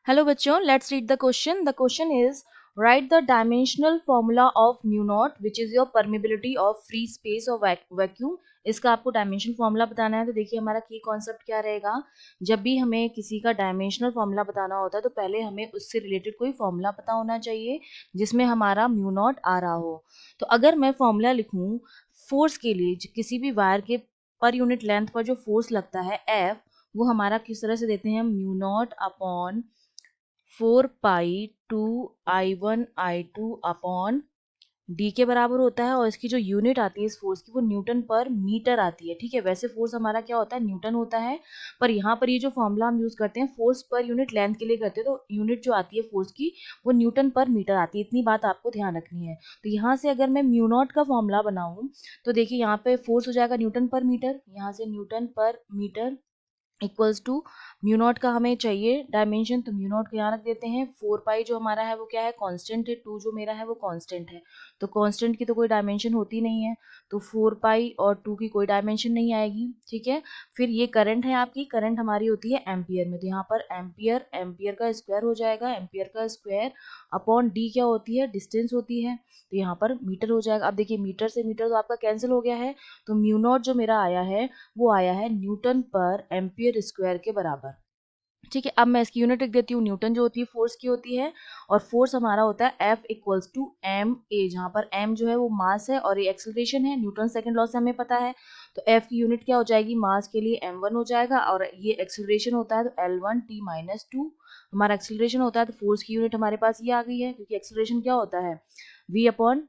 Hello बच्चों, let's read the question. The question is right the dimensional formula of mu not which is your permeability of free space और vacuum. इसका आपको dimensional formula बताना है. तो देखिए हमारा की कॉन्सेप्ट क्या रहेगा. जब भी हमें किसी का डायमेंशनल फॉर्मूला बताना होता है तो पहले हमें उससे रिलेटेड कोई फॉर्मूला पता होना चाहिए जिसमें हमारा म्यू नॉट आ रहा हो. तो अगर मैं फॉर्मूला लिखूं फोर्स के लिए, किसी भी वायर के पर यूनिट लेंथ पर जो फोर्स लगता है एफ, वो हमारा किस तरह से देते हैं, म्यू नॉट अपॉन 4 पाई 2 I1 I2 अपॉन डी के बराबर होता है. और इसकी जो यूनिट आती है इस फोर्स की वो न्यूटन पर मीटर आती है. ठीक है, वैसे फोर्स हमारा क्या होता है, न्यूटन होता है. पर यहाँ पर ये जो फॉर्मूला हम यूज करते हैं फोर्स पर यूनिट लेंथ के लिए करते हैं, तो यूनिट जो आती है फोर्स की वो न्यूटन पर मीटर आती है. इतनी बात आपको ध्यान रखनी है. तो यहाँ से अगर मैं म्यू नॉट का फॉर्मूला बनाऊं तो देखिए यहाँ पे फोर्स हो जाएगा न्यूटन पर मीटर. यहाँ से newton per metre equals to mu naught का हमें चाहिए डायमेंशन, तो म्यू नॉट को यहाँ रख देते हैं. 4 पाई जो हमारा है वो क्या है, कांस्टेंट है. 2 जो मेरा है वो कांस्टेंट है. तो कांस्टेंट की तो कोई डायमेंशन होती नहीं है, तो 4 पाई और 2 की कोई डायमेंशन नहीं आएगी. ठीक है, फिर ये करंट है, आपकी करंट हमारी होती है एम्पियर में. तो यहाँ पर एम्पियर, एम्पियर का स्क्वायर हो जाएगा. एम्पियर का स्क्वायर अपॉन डी क्या होती है, डिस्टेंस होती है. तो यहाँ पर मीटर हो जाएगा. अब देखिए मीटर से मीटर तो आपका कैंसिल हो गया है. तो म्यू नॉट जो मेरा आया है वो आया है न्यूटन पर एम्पियर स्क्वायर के बराबर. ठीक है, अब मैं इसकी यूनिट लिख देती हूँ. न्यूटन जो होती है फोर्स की होती है, और फोर्स हमारा होता है F equals to m a, जहाँ पर एम जो है वो मास है और ये एक्सेलरेशन है. न्यूटन सेकंड लॉ से हमें पता है. तो एफ की यूनिट क्या हो जाएगी, मास के लिए m1 हो जाएगा, और ये एक्सेलरेशन होता है तो L1t-2 हमारा एक्सेलरेशन होता है. तो फोर्स की यूनिट हमारे पास ये आ गई है, क्योंकि एक्सेलरेशन क्या होता है, v अपॉन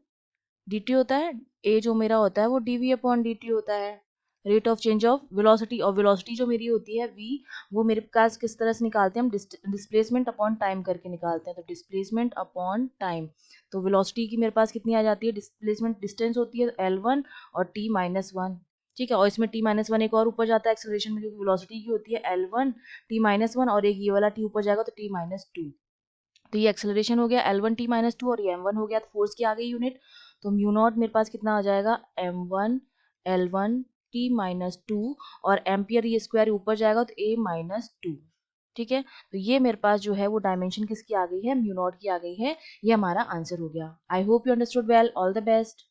dt होता है. a जो मेरा होता है वो dv अपॉन dt होता है, rate of change of velocity. और वेलोसिटी जो मेरी होती है v, वो मेरे पास किस तरह से निकालते हैं हम, डिस्प्लेसमेंट अपॉन टाइम करके निकालते हैं. तो डिस्प्लेसमेंट अपॉन टाइम, तो वेलोसिटी की मेरे पास कितनी आ जाती है, डिस्प्लेसमेंट डिस्टेंस होती है L1 और t-1. ठीक है, और इसमें t-1 एक और ऊपर जाता है एक्सेलरेशन में, क्योंकि वेलोसिटी की होती है L1 t-1 और एक ये वाला t ऊपर जाएगा तो t-2. तो ये एक्सेलरेशन हो गया L1t-2 और ये m1 हो गया. तो फोर्स की आ गई यूनिट. तो म्यू नॉट मेरे पास कितना आ जाएगा, m1 L1t-2, और एम्पियर ये स्क्वायर ऊपर जाएगा तो a-2. ठीक है, तो ये मेरे पास जो है वो डायमेंशन किसकी आ गई है, म्यू नॉट की आ गई है. ये हमारा आंसर हो गया. I hope you understood well. All the best.